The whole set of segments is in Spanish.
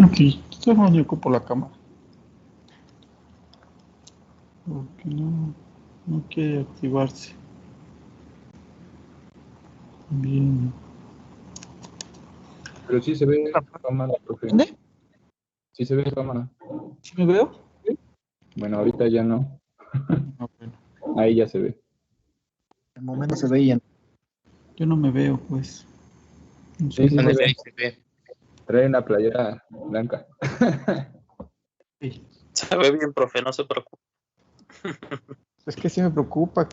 Aquí, yo ocupo la cámara. Porque no quiere activarse. Bien. Pero sí se ve cámara, profe. ¿Dónde? Sí se ve cámara. ¿Sí me veo? Bueno, ahorita ya no. Ah, bueno. Ahí ya se ve. El momento se veía. Yo no me veo, pues. No sé. Sí, sí Bueno, se sí, ve. se ve. Trae una playera blanca. Sí. Se ve bien, profe, no se preocupe. Es que sí me preocupa.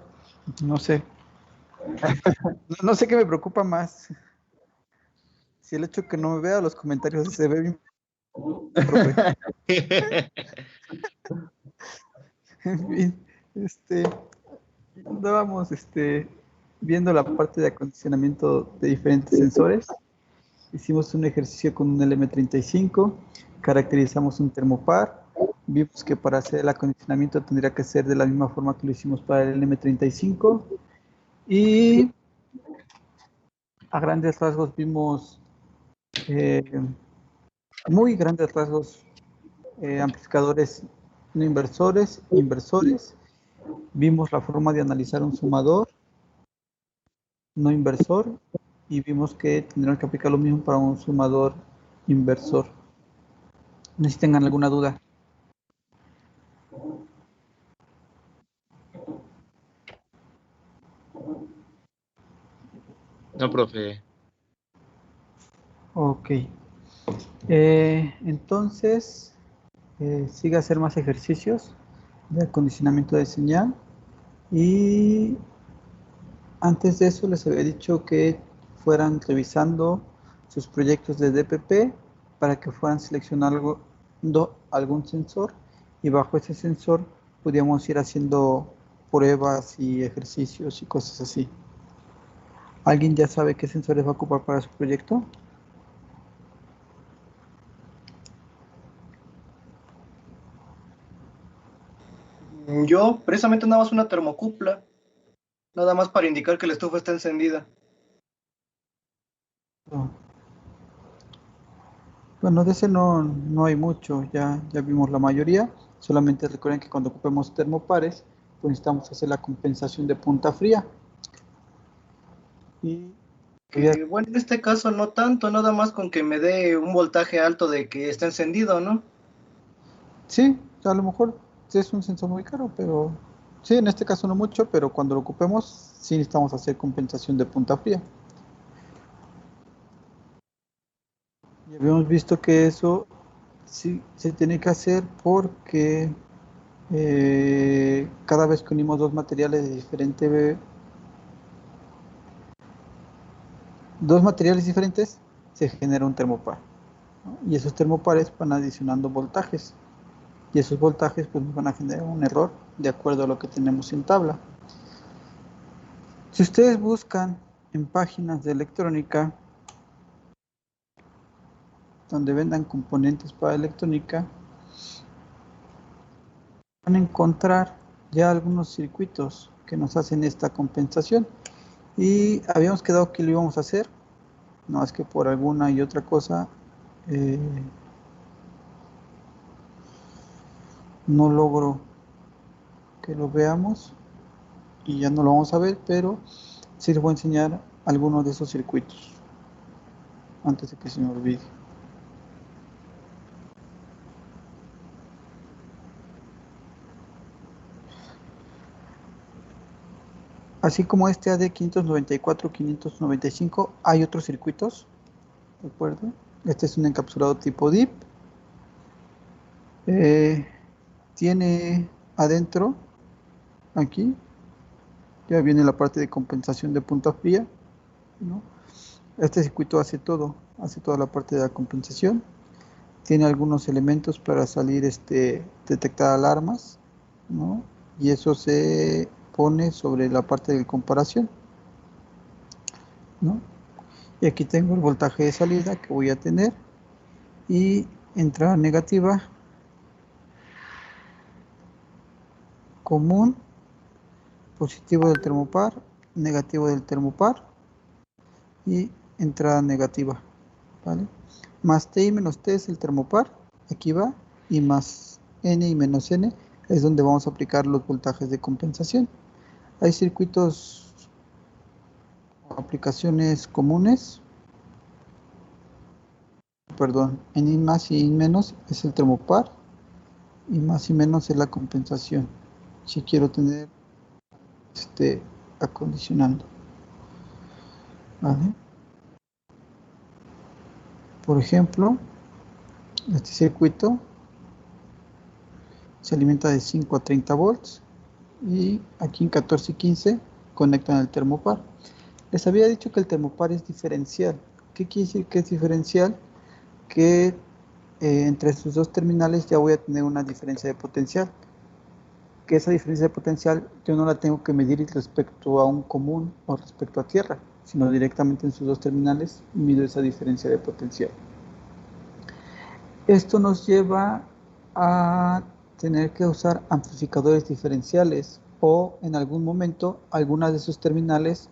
No sé. No sé qué me preocupa más. Si el hecho que no me vea los comentarios se ve bien, profe. En fin, andábamos viendo la parte de acondicionamiento de diferentes sensores. Hicimos un ejercicio con un LM35, caracterizamos un termopar, vimos que para hacer el acondicionamiento tendría que ser de la misma forma que lo hicimos para el LM35 y a grandes rasgos vimos, muy grandes rasgos, amplificadores no inversores, inversores. Vimos la forma de analizar un sumador no inversor y vimos que tendrán que aplicar lo mismo para un sumador inversor. No sé si tengan alguna duda. No, profe. Ok. Entonces, sigue a hacer más ejercicios de acondicionamiento de señal. Y antes de eso les había dicho que fueran revisando sus proyectos de DPP para que fueran seleccionando algún sensor y bajo ese sensor podíamos ir haciendo pruebas y ejercicios y cosas así. ¿Alguien ya sabe qué sensores va a ocupar para su proyecto? Yo, precisamente nada más una termocupla, nada más para indicar que la estufa está encendida. No. Bueno, de ese no hay mucho, ya vimos la mayoría. Solamente recuerden que cuando ocupemos termopares, pues necesitamos hacer la compensación de punta fría. Y Que bueno, en este caso no tanto, nada más con que me dé un voltaje alto de que está encendido, ¿no? sí, a lo mejor sí es un sensor muy caro, pero sí, en este caso no mucho, pero cuando lo ocupemos, sí necesitamos hacer compensación de punta fría. Y habíamos visto que eso sí se tiene que hacer porque cada vez que unimos dos materiales diferentes, se genera un termopar, ¿no? Y esos termopares van adicionando voltajes. Y esos voltajes pues nos van a generar un error de acuerdo a lo que tenemos en tabla. Si ustedes buscan en páginas de electrónica donde vendan componentes para electrónica, van a encontrar ya algunos circuitos que nos hacen esta compensación. Y habíamos quedado que lo íbamos a hacer, no es que por alguna y otra cosa no logro que lo veamos y ya no lo vamos a ver, pero sí les voy a enseñar algunos de esos circuitos antes de que se me olvide. Así como este AD594, 595, hay otros circuitos, ¿de acuerdo? Este es un encapsulado tipo DIP. Tiene adentro, aquí, ya viene la parte de compensación de punta fría, ¿no? Este circuito hace toda la parte de la compensación. Tiene algunos elementos para salir, detectar alarmas, ¿no? Y eso se pone sobre la parte de comparación, ¿no? Y aquí tengo el voltaje de salida que voy a tener y entrada negativa común, positivo del termopar, negativo del termopar y entrada negativa, ¿vale? Más T y menos T es el termopar, aquí va, y más N y menos N es donde vamos a aplicar los voltajes de compensación. Hay circuitos o aplicaciones comunes, perdón, en I más y I menos es el termopar, y más y menos es la compensación, si quiero tener acondicionando, ¿vale? Por ejemplo, este circuito se alimenta de 5 a 30 volts y aquí en 14 y 15 conectan el termopar. Les había dicho que el termopar es diferencial. ¿Qué quiere decir que es diferencial? Que entre sus dos terminales ya voy a tener una diferencia de potencial. Que esa diferencia de potencial yo no la tengo que medir respecto a un común o respecto a tierra, sino directamente en sus dos terminales mido esa diferencia de potencial. Esto nos lleva a tener que usar amplificadores diferenciales o en algún momento algunas de sus terminales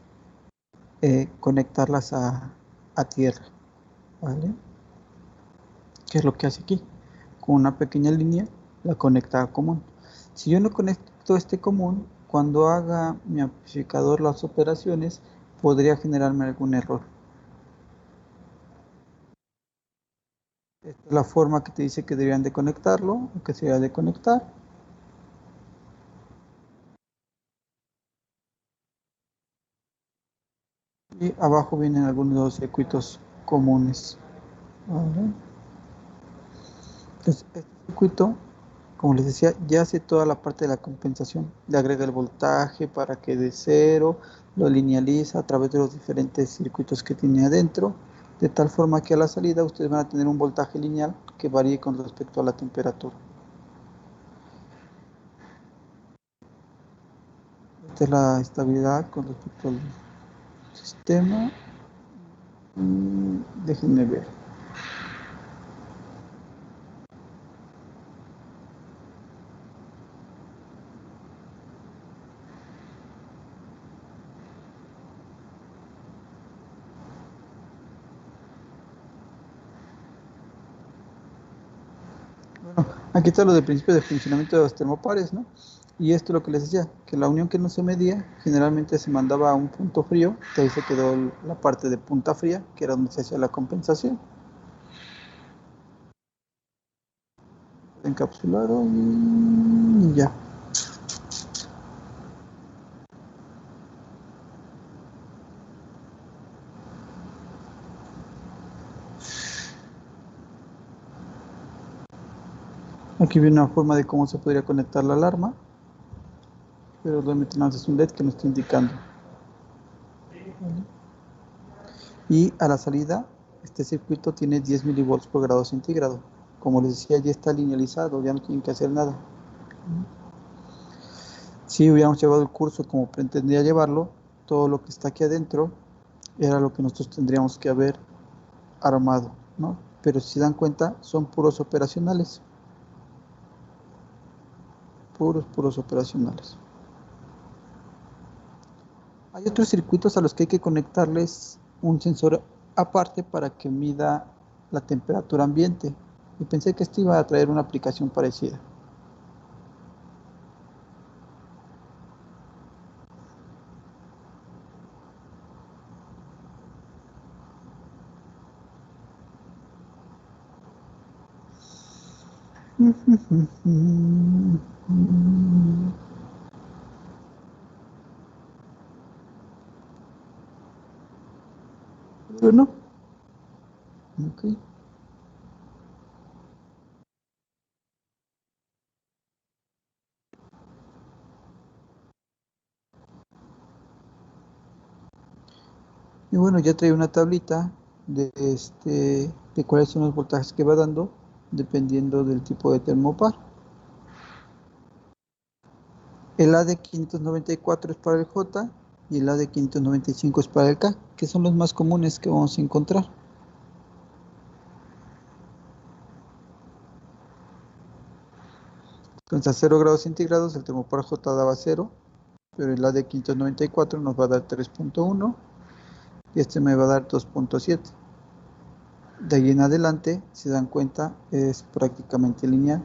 conectarlas a tierra, ¿vale? ¿Qué es lo que hace aquí? Con una pequeña línea la conecta a común. Si yo no conecto este común, cuando haga mi amplificador las operaciones, podría generarme algún error. Esta es la forma que te dice que deberían de conectarlo, o que se debe de conectar. Y abajo vienen algunos de los circuitos comunes, ¿vale? Entonces, este circuito, como les decía, ya hace toda la parte de la compensación. Le agrega el voltaje para que de cero, lo linealiza a través de los diferentes circuitos que tiene adentro, de tal forma que a la salida ustedes van a tener un voltaje lineal que varíe con respecto a la temperatura. Esta es la estabilidad con respecto al sistema. Déjenme ver. Bueno, aquí está lo del principio de funcionamiento de los termopares, ¿no? Y esto es lo que les decía, que la unión que no se medía, generalmente se mandaba a un punto frío, que ahí se quedó la parte de punta fría, que era donde se hacía la compensación. Encapsularon y ya. Aquí viene una forma de cómo se podría conectar la alarma, pero realmente no es un LED que nos está indicando. ¿Vale? Y a la salida, este circuito tiene 10 milivolts por grado centígrado. Como les decía, ya está linealizado, ya no tienen que hacer nada. Si hubiéramos llevado el curso como pretendía llevarlo, todo lo que está aquí adentro era lo que nosotros tendríamos que haber armado, ¿no? Pero si se dan cuenta, son puros operacionales. Puros operacionales. Hay otros circuitos a los que hay que conectarles un sensor aparte para que mida la temperatura ambiente. Y pensé que esto iba a traer una aplicación parecida. Bueno, ok. Y bueno, ya trae una tablita de cuáles son los voltajes que va dando dependiendo del tipo de termopar. El AD594 es para el J y el AD595 es para el K, que son los más comunes que vamos a encontrar. Entonces a 0 grados centígrados el termopar J daba 0, pero el AD594 nos va a dar 3.1 y este me va a dar 2.7. De ahí en adelante, si se dan cuenta, es prácticamente lineal,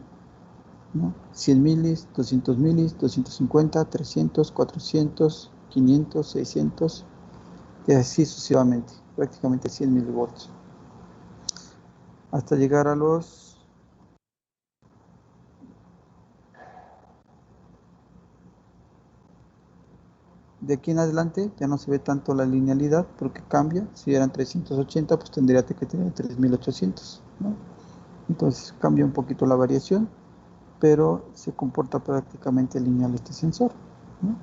¿no? 100 milis, 200 milis, 250, 300, 400, 500, 600, y así sucesivamente, prácticamente 100 milivolts, hasta llegar a los... De aquí en adelante ya no se ve tanto la linealidad porque cambia. Si eran 380, pues tendría que tener 3800, ¿no? Entonces cambia un poquito la variación, pero se comporta prácticamente lineal este sensor, ¿no?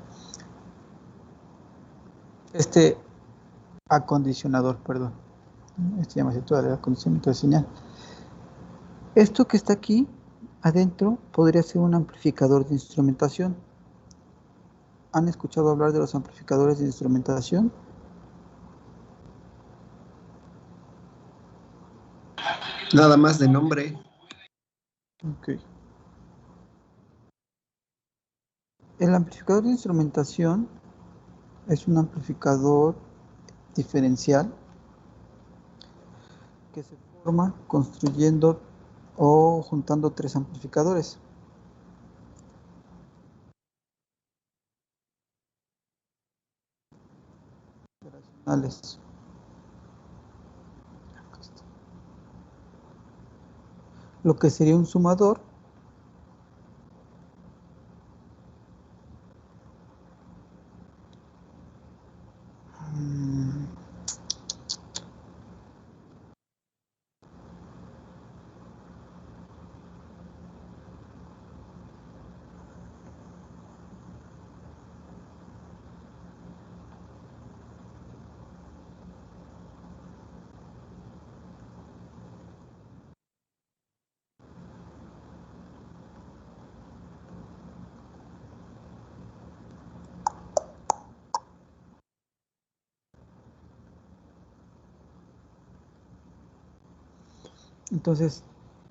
Este acondicionador, perdón. Este llama todo el acondicionamiento de señal. Esto que está aquí adentro podría ser un amplificador de instrumentación. ¿Han escuchado hablar de los amplificadores de instrumentación? Nada más de nombre. Ok. El amplificador de instrumentación es un amplificador diferencial que se forma construyendo o juntando tres amplificadores. Operacionales. Lo que sería un sumador entonces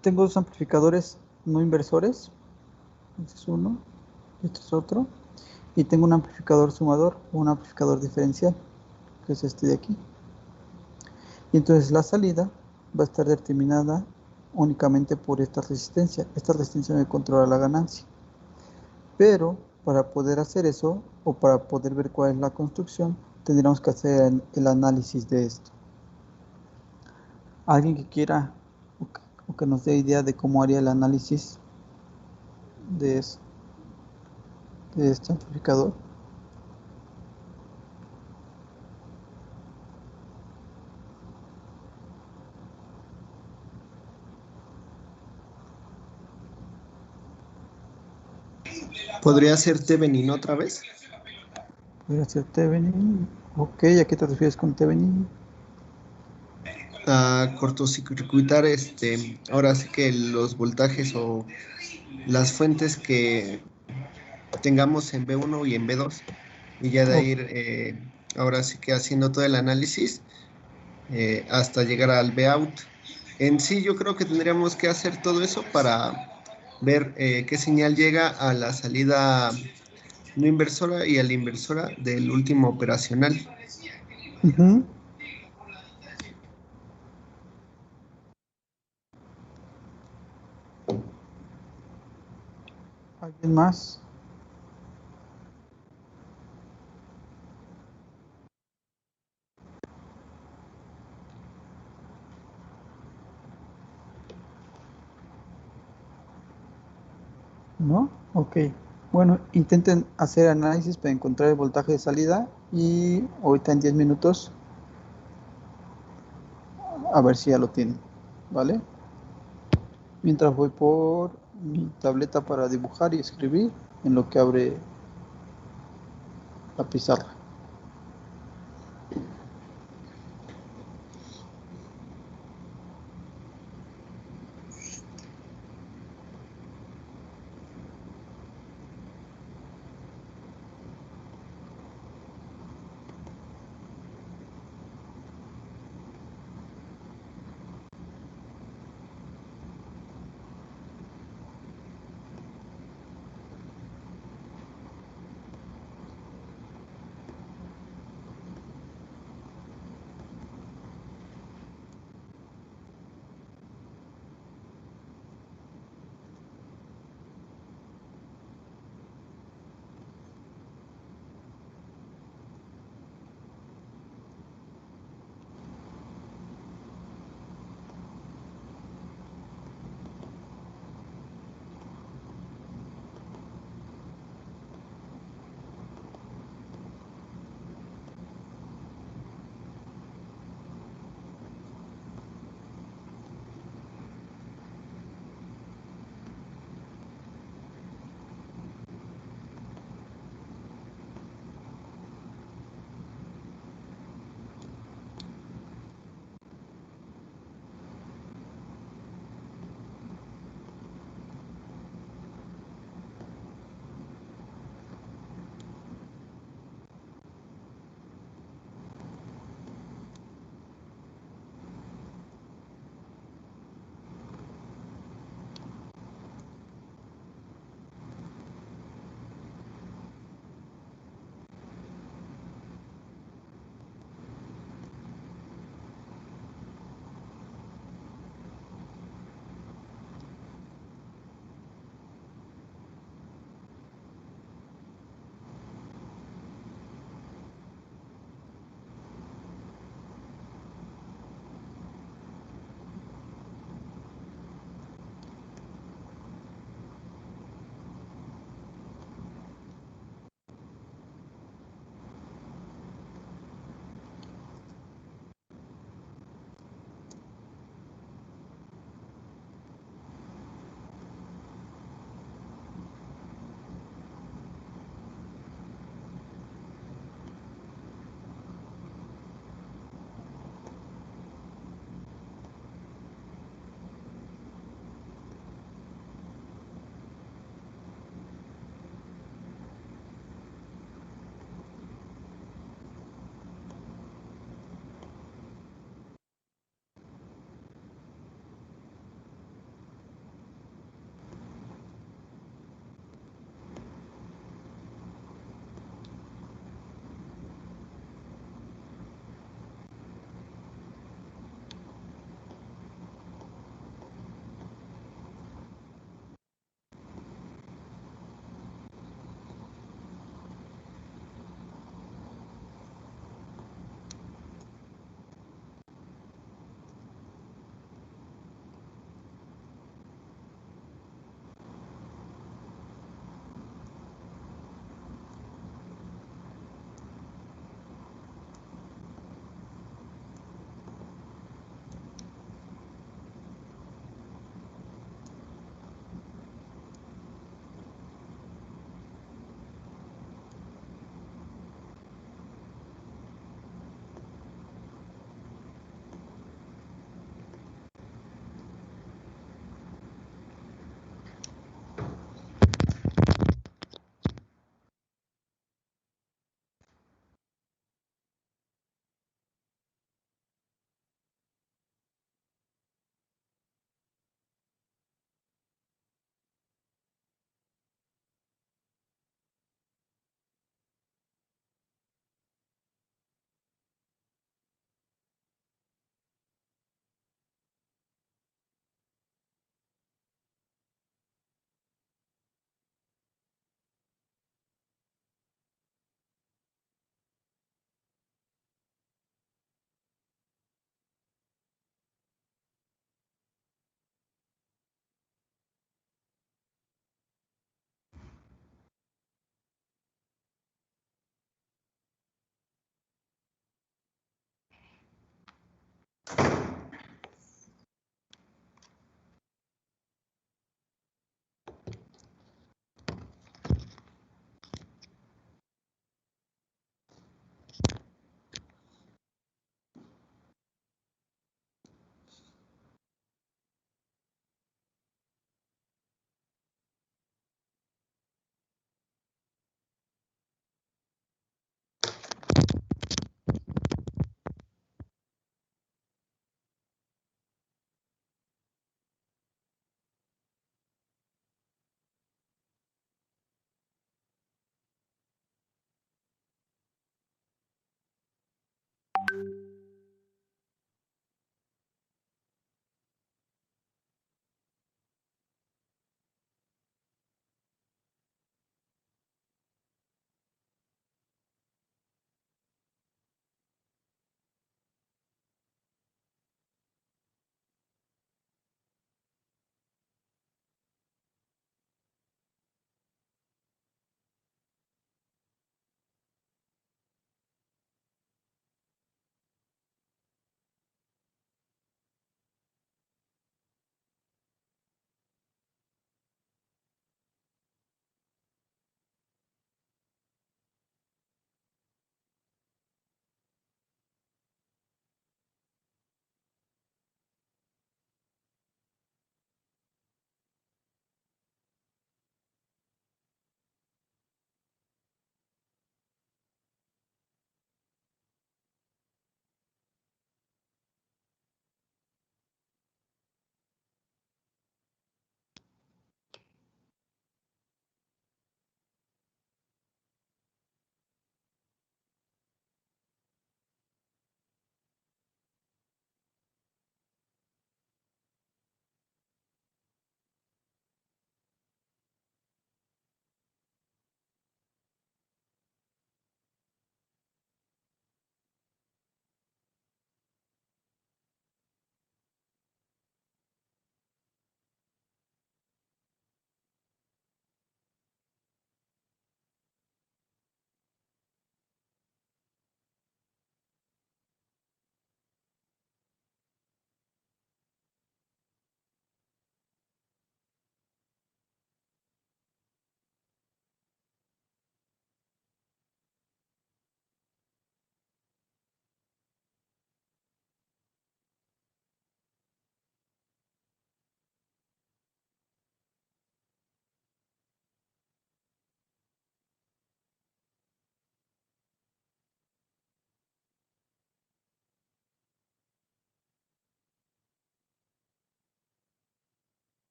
tengo dos amplificadores no inversores, este es uno, este es otro, y tengo un amplificador sumador o un amplificador diferencial, que es este de aquí. Y entonces la salida va a estar determinada únicamente por esta resistencia. Esta resistencia me controla la ganancia. Pero para poder hacer eso, o para poder ver cuál es la construcción, tendríamos que hacer el análisis de esto. Alguien que quiera o que nos dé idea de cómo haría el análisis de este amplificador. ¿Podría ser Thevenin otra vez? Podría ser Thevenin. Ok, ¿a qué te refieres con Thevenin? A cortocircuitar ahora sí que los voltajes o las fuentes que tengamos en B1 y en B2 y ya de Oh, ir ahora sí que haciendo todo el análisis hasta llegar al Bout. En sí yo creo que tendríamos que hacer todo eso para ver qué señal llega a la salida no inversora y a la inversora del último operacional. uh-huh. ¿Alguien más? ¿No? Ok. Bueno, intenten hacer análisis para encontrar el voltaje de salida y ahorita en 10 minutos a ver si ya lo tienen, ¿vale? Mientras voy por mi tableta para dibujar y escribir en lo que abre la pizarra.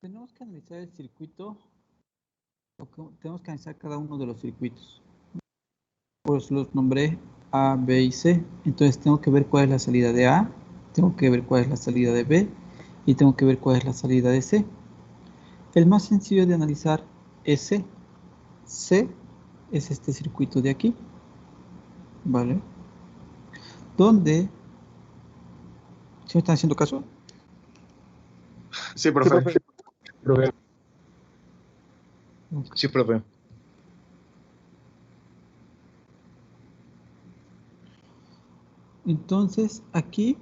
tenemos que analizar el circuito, tenemos que analizar cada uno de los circuitos. Pues los nombré A, B y C. Entonces tengo que ver cuál es la salida de A, tengo que ver cuál es la salida de B y tengo que ver cuál es la salida de C. El más sencillo de analizar es C. C es este circuito de aquí, ¿vale? Donde, ¿sí me están haciendo caso? Sí, profe. Profe, Sí, profe. Entonces aquí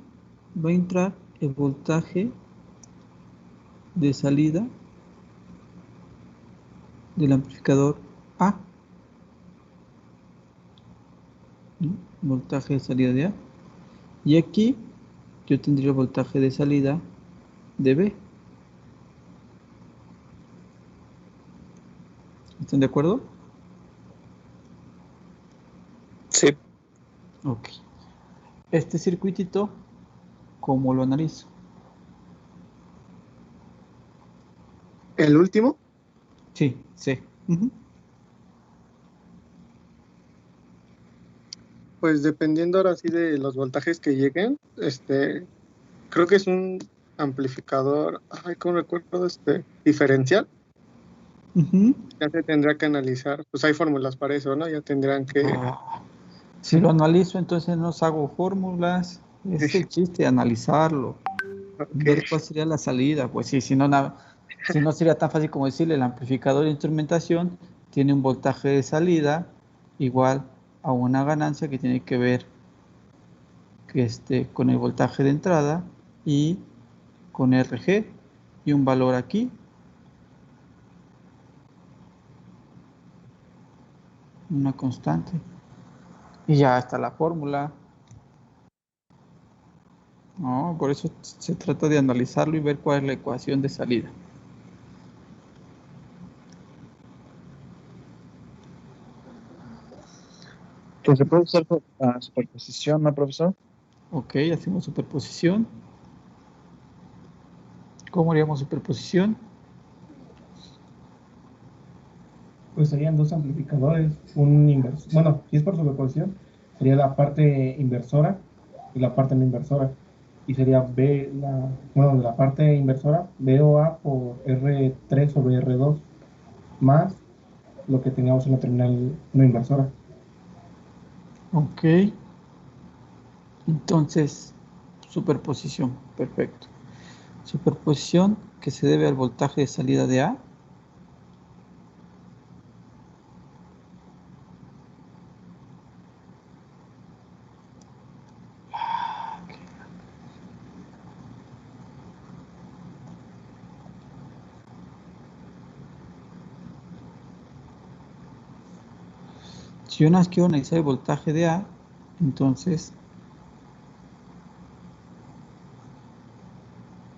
va a entrar el voltaje de salida del amplificador A, ¿no? Voltaje de salida de A, y aquí yo tendría el voltaje de salida de B. ¿Están de acuerdo? Sí. Ok. Este circuitito, ¿cómo lo analizo? ¿El último? Sí, sí. Ujú. Pues dependiendo ahora sí de los voltajes que lleguen, creo que es un amplificador, ay, ¿cómo recuerdo? Diferencial. Ujú. Ya se tendrá que analizar, pues hay fórmulas para eso, ¿no? Ya tendrán que... Si lo analizo, entonces no hago fórmulas. Es el chiste, analizarlo. Ver Ok. cuál sería la salida. Pues sí, si no, si no sería tan fácil como decirle, el amplificador de instrumentación tiene un voltaje de salida igual a una ganancia que tiene que ver con el voltaje de entrada y con RG y un valor aquí. Una constante. Y ya está la fórmula. No, por eso se trata de analizarlo y ver cuál es la ecuación de salida. Pues se puede usar superposición, ¿no, profesor? Ok, hacemos superposición. ¿Cómo haríamos superposición? Pues serían dos amplificadores, un inversor. Bueno, si es por superposición, sería la parte inversora y la parte no inversora. Y sería la parte inversora, BOA por R3 sobre R2, más lo que tengamos en la terminal no inversora. Ok. Entonces, superposición. Perfecto. Superposición que se debe al voltaje de salida de A. Si yo no quiero analizar el voltaje de A, entonces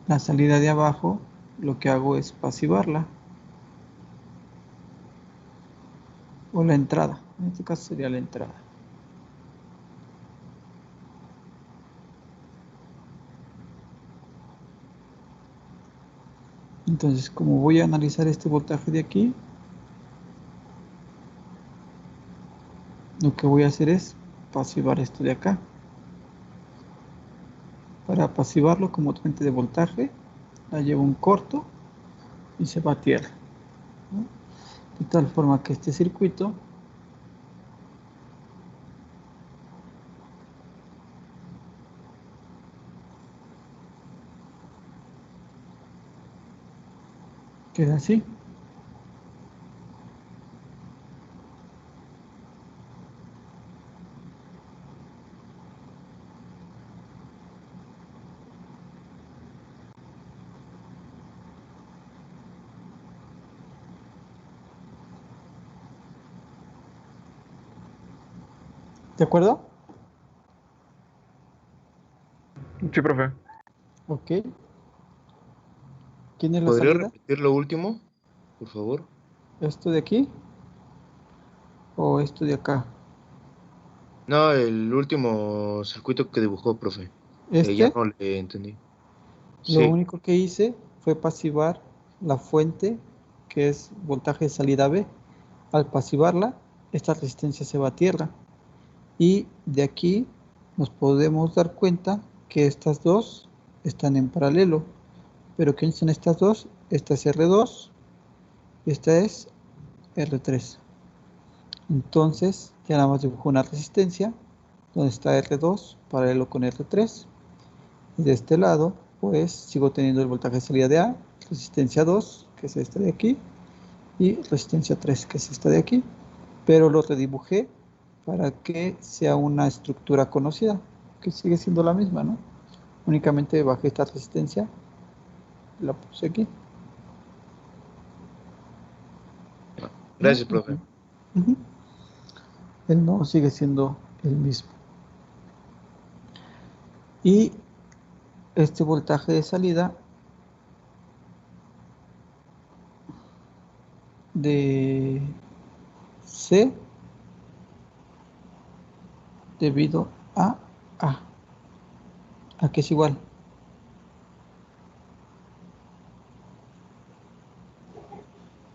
la salida de abajo lo que hago es pasivarla. O la entrada. En este caso sería la entrada. Entonces, como voy a analizar este voltaje de aquí, lo que voy a hacer es pasivar esto de acá. Para pasivarlo como fuente de voltaje, la llevo un corto y se va a tierra, ¿no? De tal forma que este circuito queda así. ¿De acuerdo? Sí, profe. Ok. ¿Quién es la ¿Podría salida? repetir lo último, por favor? ¿Esto de aquí? ¿O esto de acá? No, el último circuito que dibujó, profe. Ya Este, no le entendí. lo Sí. único que hice fue pasivar la fuente, que es voltaje de salida B. Al pasivarla, esta resistencia se va a tierra. Y de aquí nos podemos dar cuenta que estas dos están en paralelo. Pero ¿quiénes son estas dos? Esta es R2 y esta es R3. Entonces ya nada más dibujo una resistencia donde está R2 paralelo con R3. Y de este lado, pues sigo teniendo el voltaje de salida de A, resistencia 2, que es esta de aquí, y resistencia 3, que es esta de aquí. Pero lo redibujé para que sea una estructura conocida, que sigue siendo la misma, ¿no? Únicamente bajé esta resistencia, la puse aquí. Gracias, profe. Uh-huh. El nodo sigue siendo el mismo. Y este voltaje de salida de C debido a A. ¿A qué es igual?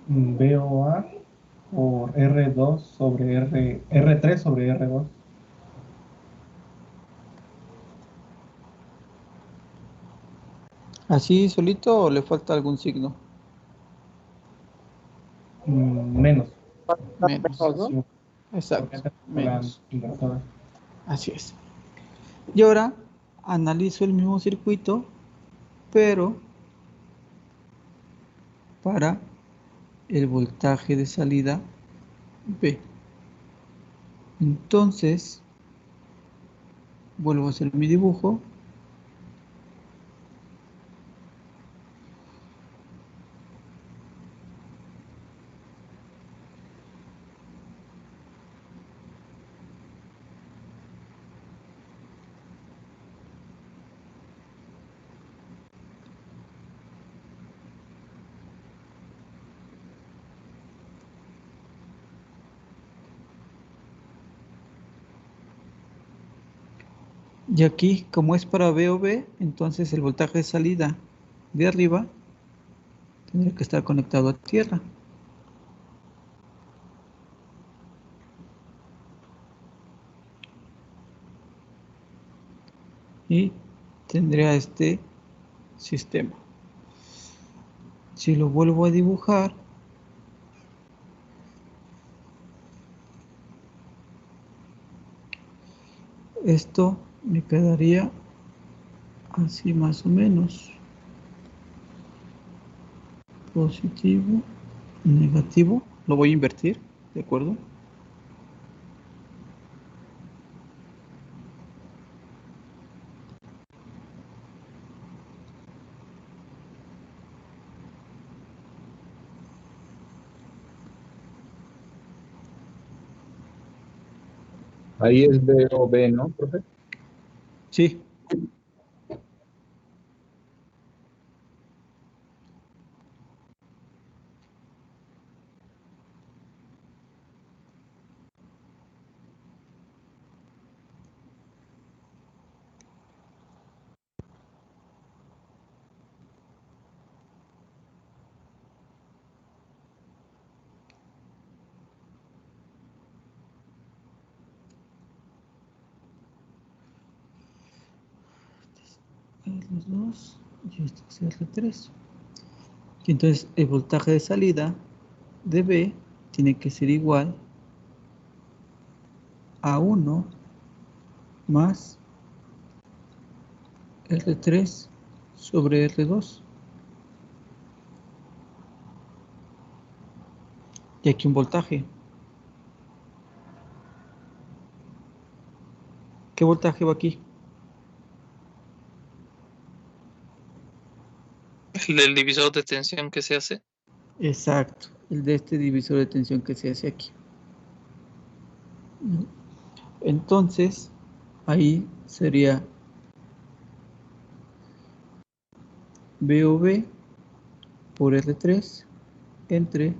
BOA por R2 sobre R3 sobre R2. ¿Así solito o le falta algún signo? Menos. Menos. Sí, Exacto. porque antes eran Menos. inversoras. Así es. Y ahora analizo el mismo circuito, pero para el voltaje de salida B. Entonces, vuelvo a hacer mi dibujo. Y aquí, como es para B o B, entonces el voltaje de salida de arriba tendría que estar conectado a tierra. Y tendría este sistema. Si lo vuelvo a dibujar, esto me quedaría así más o menos. Positivo, negativo. Lo voy a invertir, ¿de acuerdo? Ahí es B o B, ¿no, profe? Sí. R2 y esto es R3. Y entonces el voltaje de salida de B tiene que ser igual a 1 más R3 sobre R2. Y aquí un voltaje. ¿Qué voltaje va aquí? El divisor de tensión que se hace. Exacto, el de este divisor de tensión que se hace aquí. Entonces, ahí sería VOB por R3 entre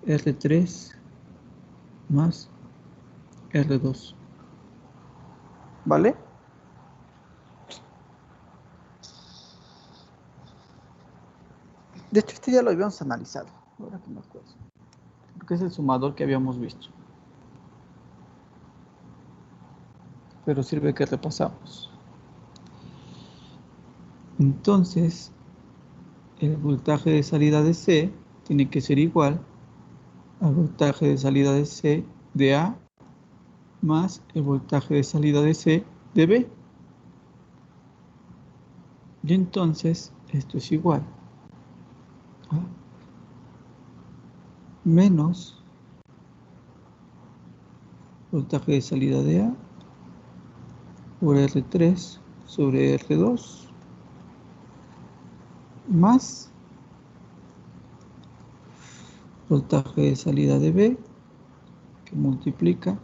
R3 más R2. ¿Vale? De hecho, este ya lo habíamos analizado, ahora que me acuerdo. Porque es el sumador que habíamos visto. Pero sirve que repasamos. Entonces, el voltaje de salida de C tiene que ser igual al voltaje de salida de C de A más el voltaje de salida de C de B. Y entonces, esto es igual a menos voltaje de salida de A por R3 sobre R2 más voltaje de salida de B que multiplica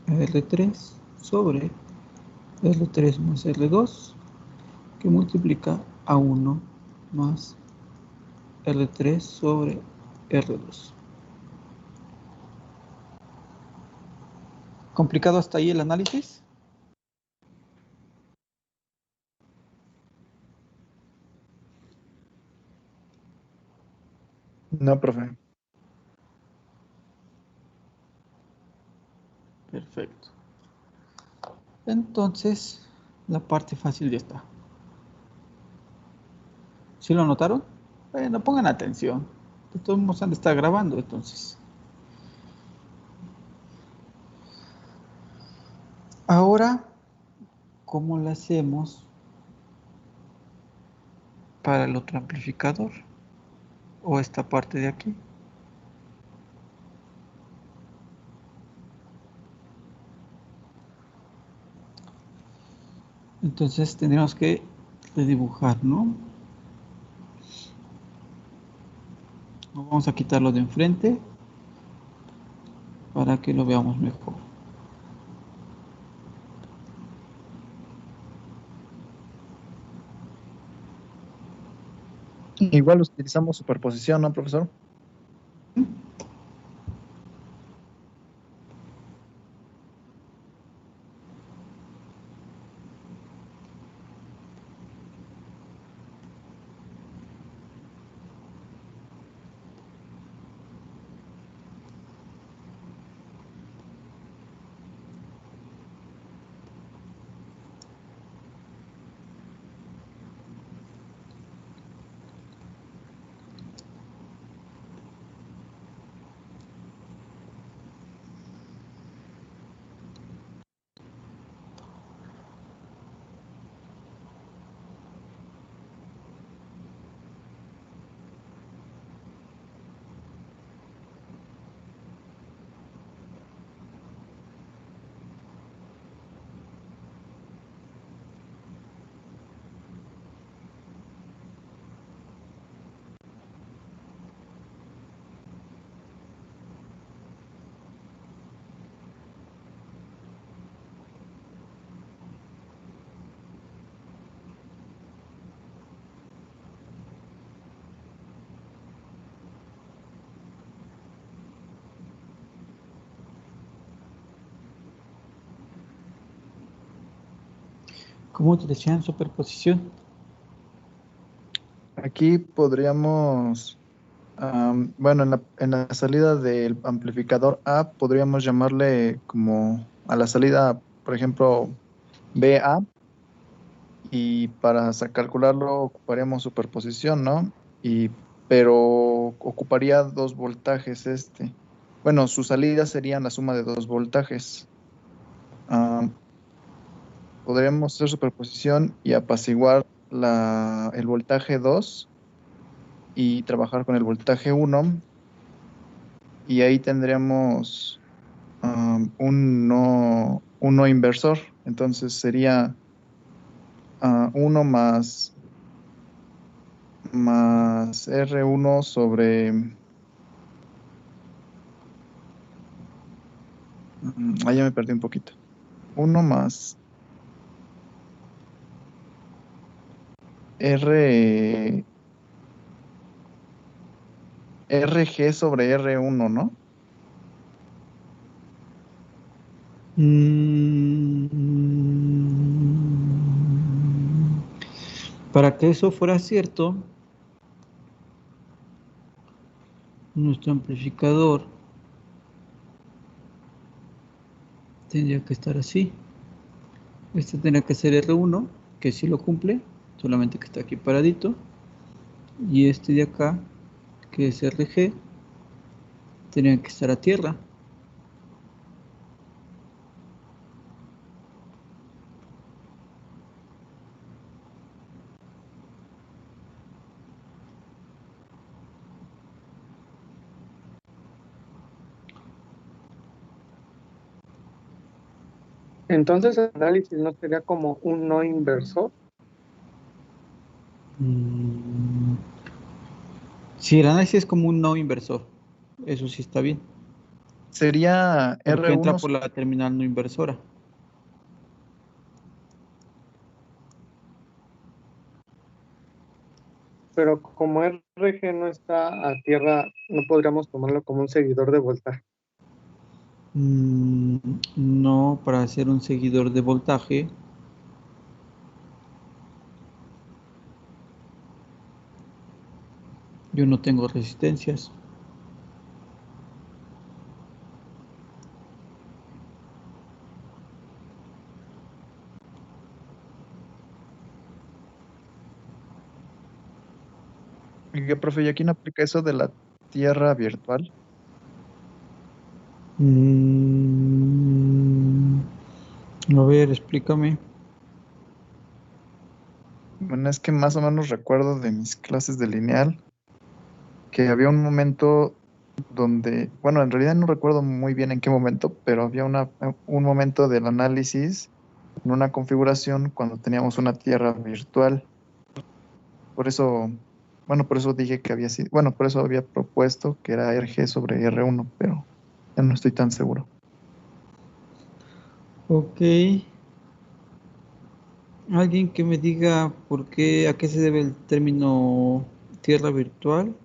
a R3 sobre R3 más R2 que multiplica a 1 más R3 sobre R2. ¿Complicado hasta ahí el análisis? No, profe. Perfecto. Entonces, la parte fácil ya está. ¿Sí lo notaron? Bueno, pongan atención. De todos modos han de estar grabando, entonces. Ahora, ¿cómo lo hacemos para el otro amplificador? O esta parte de aquí. Entonces tendríamos que dibujar, ¿no? Vamos a quitarlo de enfrente para que lo veamos mejor. Igual utilizamos superposición, ¿no, profesor? ¿Cómo utilizan superposición? Aquí podríamos, bueno, en la salida del amplificador A podríamos llamarle como a la salida, por ejemplo, BA, y para calcularlo ocuparíamos superposición, ¿no? Pero ocuparía 2 voltajes este. Bueno, su salida serían la suma de 2 voltajes. Podríamos hacer superposición y apaciguar el voltaje 2 y trabajar con el voltaje 1, y ahí tendríamos un no inversor. Entonces sería 1 más R1 sobre... ahí ya me perdí un poquito. 1 más RG sobre R1, ¿no? Para que eso fuera cierto, nuestro amplificador tendría que estar así. Este tendría que ser R1, que sí lo cumple, solamente que está aquí paradito. Y este de acá, que es RG, tendría que estar a tierra. Entonces el análisis no sería como un no inversor. Si el análisis es como un no inversor, eso sí está bien, Sería porque entra R1. por la terminal no inversora. Pero como RG no está a tierra, no podríamos tomarlo como un seguidor de voltaje. No, para hacer un seguidor de voltaje, yo no tengo resistencias. Oiga, profe, ¿y aquí no aplica eso de la tierra virtual? A ver, explícame. Bueno, es que más o menos recuerdo de mis clases de lineal que había un momento donde, bueno, en realidad no recuerdo muy bien en qué momento, pero había un momento del análisis en una configuración cuando teníamos una tierra virtual. Por eso, bueno, por eso dije que había sido, bueno, por eso había propuesto que era RG sobre R1, pero ya no estoy tan seguro. Ok. Alguien que me diga por qué, a qué se debe el término tierra virtual.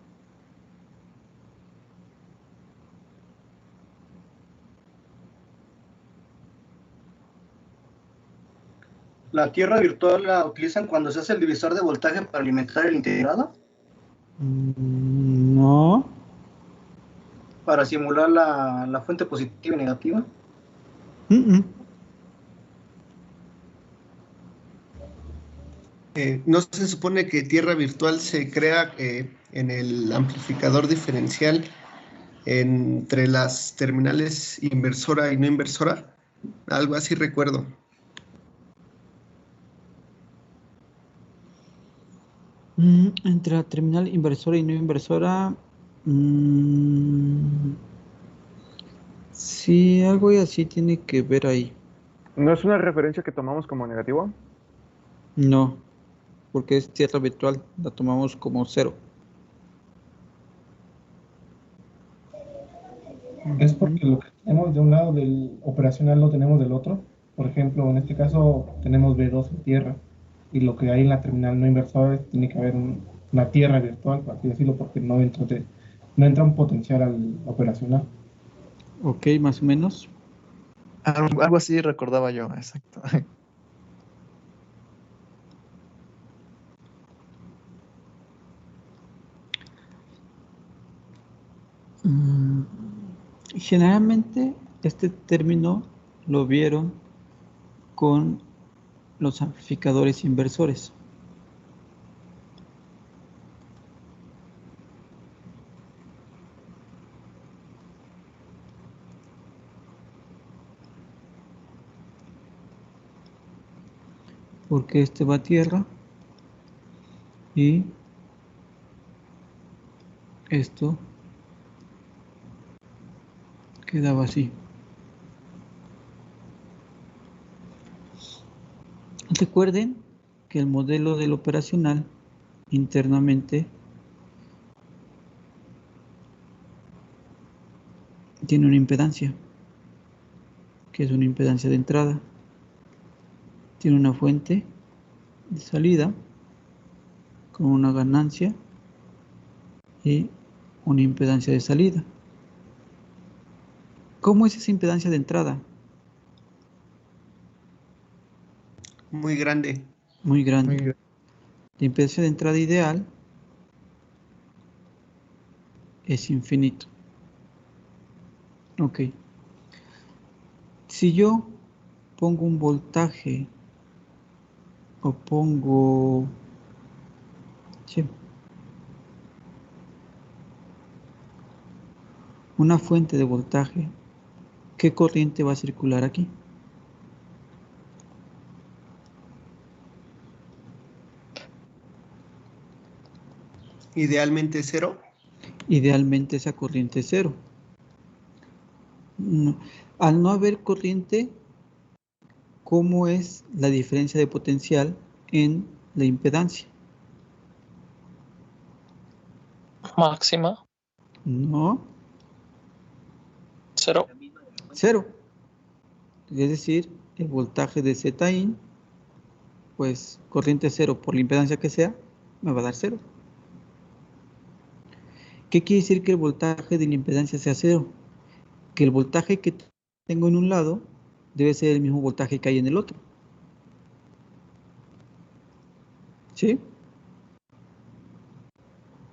La tierra virtual la utilizan cuando se hace el divisor de voltaje para alimentar el integrado, No. para simular la fuente positiva y negativa. Mm, mm. ¿No se supone que tierra virtual se crea en el amplificador diferencial entre las terminales inversora y no inversora? Algo así recuerdo. Entre la terminal inversora y no inversora. Sí, algo así tiene que ver ahí. ¿No es una referencia que tomamos como negativo? No, porque es tierra virtual, la tomamos como cero. Es porque lo que tenemos de un lado del operacional lo tenemos del otro. Por ejemplo, en este caso tenemos B2 en tierra y lo que hay en la terminal no inversora tiene que haber una tierra virtual, por así decirlo, porque no entra un potencial al operacional. Ok, más o menos. Algo así recordaba yo, exacto. Generalmente este término lo vieron con los amplificadores inversores. Porque este va a tierra y esto quedaba así. Recuerden que el modelo del operacional internamente tiene una impedancia, que es una impedancia de entrada. Tiene una fuente de salida con una ganancia y una impedancia de salida. ¿Cómo es esa impedancia de entrada? Muy grande. Muy grande. Muy bien. La impedancia de entrada ideal es infinito. Ok. Si yo pongo un voltaje o pongo... Sí, una fuente de voltaje, ¿qué corriente va a circular aquí? Idealmente cero. Idealmente esa corriente es cero. Al no haber corriente, ¿cómo es la diferencia de potencial en la impedancia? Máxima. No, Cero. cero. Es decir, el voltaje de Zin, pues corriente cero por la impedancia que sea, me va a dar cero. ¿Qué quiere decir que el voltaje de la impedancia sea cero? Que el voltaje que tengo en un lado debe ser el mismo voltaje que hay en el otro. ¿Sí?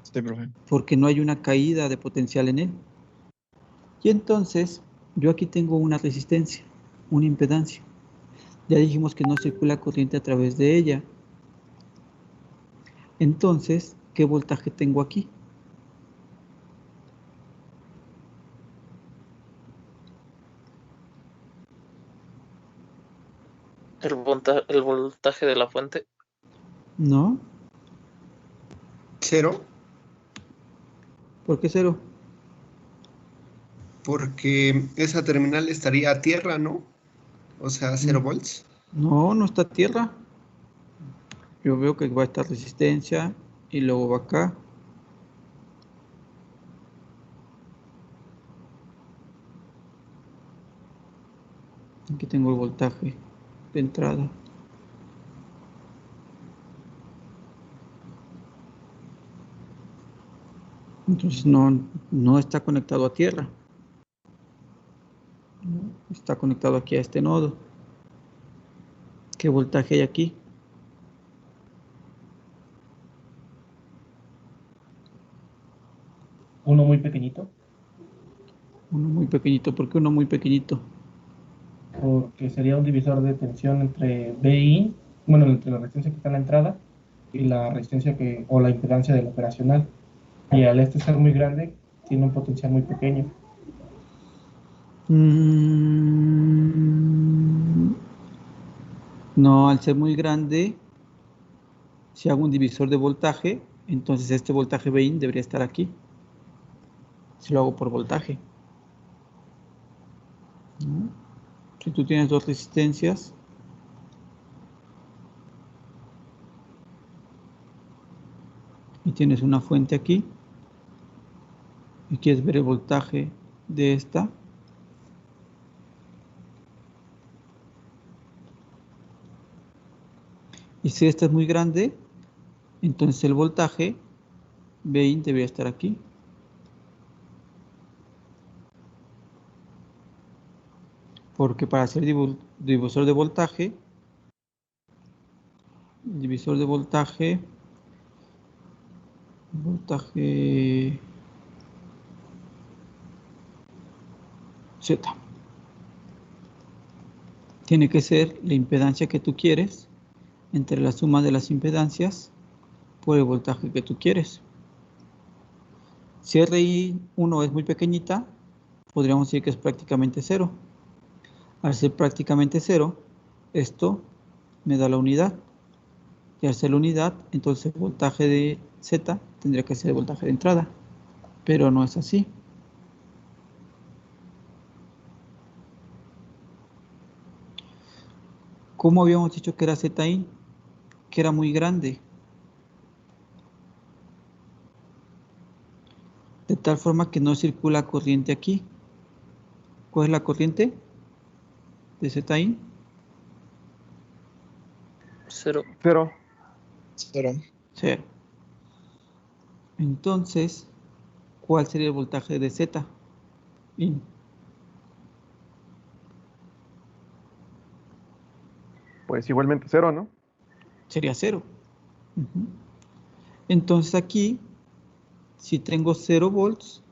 Sí, profe. Porque no hay una caída de potencial en él. Y entonces, yo aquí tengo una resistencia, una impedancia. Ya dijimos que no circula corriente a través de ella. Entonces, ¿qué voltaje tengo aquí? El voltaje de la fuente. ¿No? Cero. ¿Por qué cero? Porque esa terminal estaría a tierra, ¿no? O sea, 0 volts. No, no está a tierra. Yo veo que va a estar resistencia y luego va acá. Aquí tengo el voltaje de entrada. Entonces no está conectado a tierra. Está conectado aquí a este nodo. ¿Qué voltaje hay aquí? Uno muy pequeñito, Uno muy pequeñito. ¿Por qué uno muy pequeñito? porque sería un divisor de tensión entre BI, bueno, entre la resistencia que está en la entrada y la resistencia o la impedancia del operacional. Y al ser muy grande, tiene un potencial muy pequeño. No, al ser muy grande, si hago un divisor de voltaje, entonces este voltaje Bin debería estar aquí. Si lo hago por voltaje. ¿No? Si tú tienes dos resistencias, y tienes una fuente aquí, y quieres ver el voltaje de esta, y si esta es muy grande, entonces el voltaje Bin debería estar aquí. Porque para hacer divisor de voltaje Z, tiene que ser la impedancia que tú quieres entre la suma de las impedancias por el voltaje que tú quieres. Si RI1 es muy pequeñita, podríamos decir que es prácticamente cero. Al ser prácticamente cero, esto me da la unidad. Y al ser la unidad, entonces el voltaje de Z tendría que ser el voltaje de entrada. Pero no es así. ¿Cómo habíamos dicho que era Zin? Que era muy grande. De tal forma que no circula corriente aquí. ¿Cuál es la corriente de Zin? Cero. Cero. Cero. Cero. Entonces, ¿cuál sería el voltaje de Z? Pues igualmente cero, ¿no? Sería cero. Entonces aquí, si tengo 0 volts,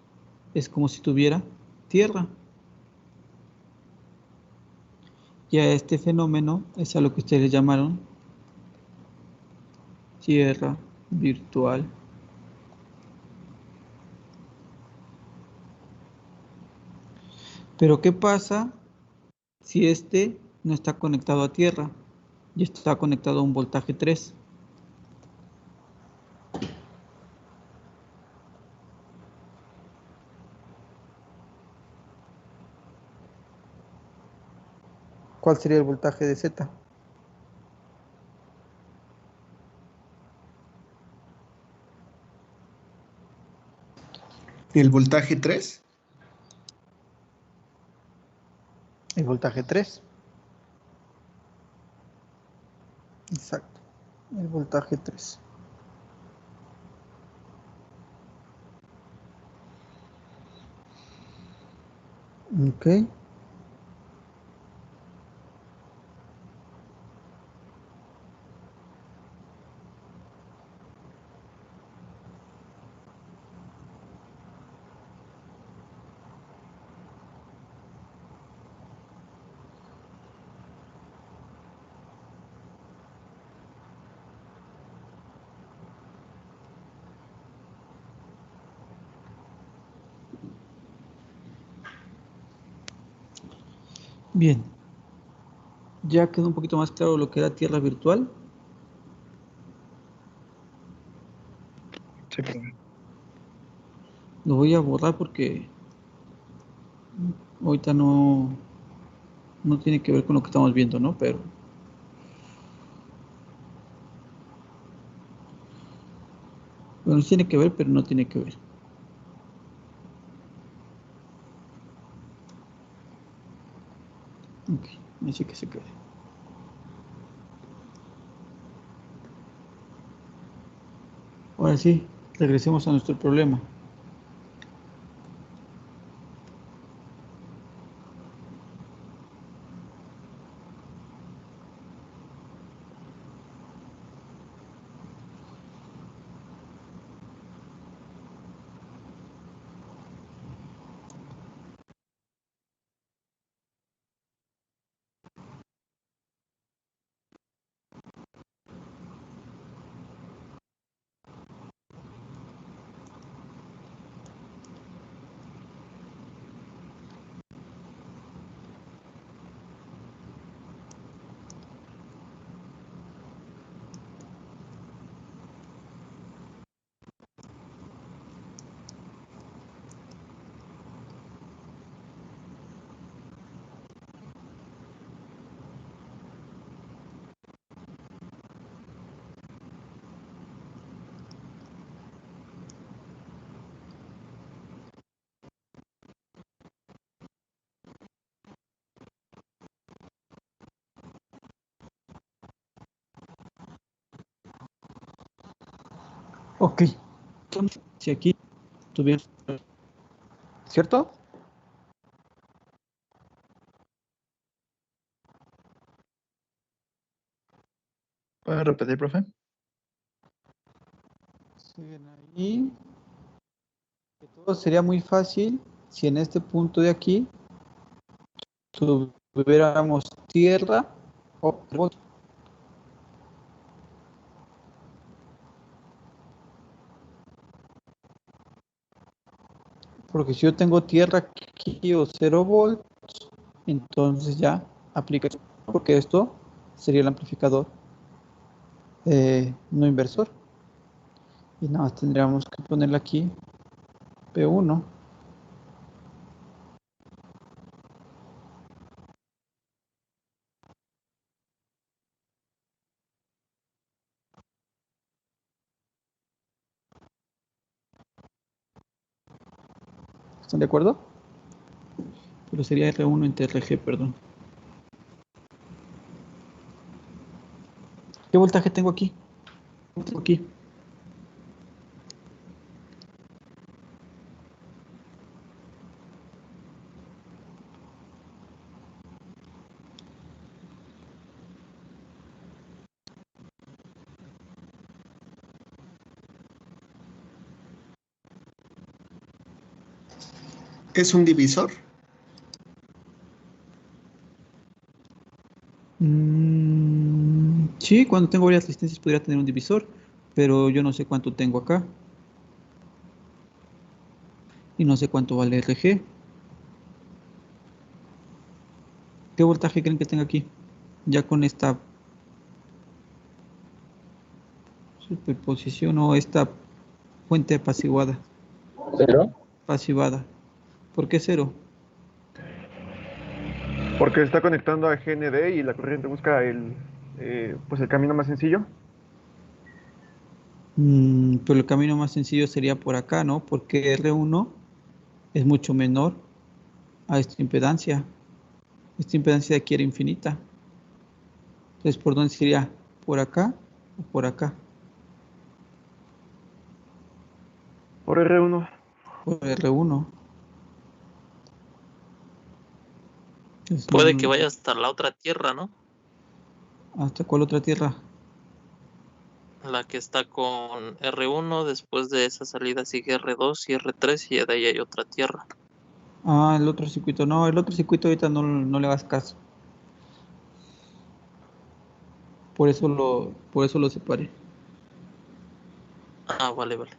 es como si tuviera tierra. Y a este fenómeno es a lo que ustedes llamaron tierra virtual. Pero ¿qué pasa si este no está conectado a tierra y está conectado a un voltaje 3? ¿Cuál sería el voltaje de Z? ¿El voltaje 3? El voltaje 3. Exacto. El voltaje 3. Ok. Bien. Ya quedó un poquito más claro lo que era tierra virtual. Sí, profe. Lo voy a borrar porque ahorita no tiene que ver con lo que estamos viendo, ¿no? Pero bueno, sí tiene que ver, pero no tiene que ver. Ok, así que se quede. Ahora sí, regresemos a nuestro problema. Ok, entonces, si aquí tuvieron, ¿cierto? ¿Puede repetir, profe? Siguen ahí. Todo sería muy fácil si en este punto de aquí tuviéramos tierra o porque si yo tengo tierra aquí o 0 volts, entonces ya aplica, porque esto sería el amplificador no inversor. Y nada más tendríamos que ponerle aquí P1. ¿Están de acuerdo? Pero sería R1 entre RG, perdón. ¿Qué voltaje tengo aquí? Tengo aquí. ¿Es un divisor? Sí, cuando tengo varias resistencias podría tener un divisor, pero yo no sé cuánto tengo acá y no sé cuánto vale RG. ¿Qué voltaje creen que tenga aquí? Ya con esta superposición o esta fuente apaciguada. ¿Cero? Pasivada. ¿Por qué cero? Porque se está conectando a GND y la corriente busca pues el camino más sencillo. Pero el camino más sencillo sería por acá, ¿no? Porque R1 es mucho menor a esta impedancia. Esta impedancia de aquí era infinita. Entonces, ¿por dónde sería? ¿Por acá o por acá? Por R1. Por R1. Entonces, Puede que vaya hasta la otra tierra, ¿no? ¿hasta cuál otra tierra? La que está con R1, después de esa salida sigue R2 y R3 y de ahí hay otra tierra. Ah, el otro circuito. No, el otro circuito ahorita no le hagas caso. Por eso lo separé. Ah, vale, vale.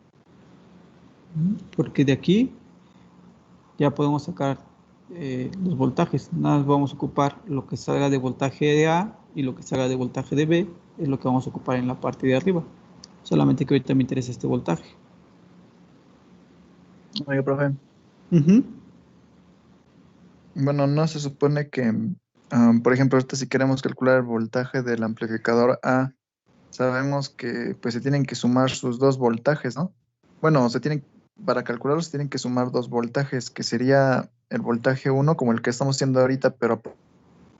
Porque de aquí ya podemos sacar los voltajes. Nada más vamos a ocupar lo que salga de voltaje de A y lo que salga de voltaje de B. Es lo que vamos a ocupar en la parte de arriba. Solamente que ahorita me interesa este voltaje. Oye, profe. Ujú. Bueno, no se supone que, por ejemplo, ahorita si queremos calcular el voltaje del amplificador A, sabemos que pues se tienen que sumar sus dos voltajes, ¿no? Bueno, para calcularlos se tienen que sumar dos voltajes, que sería el voltaje 1 como el que estamos haciendo ahorita, pero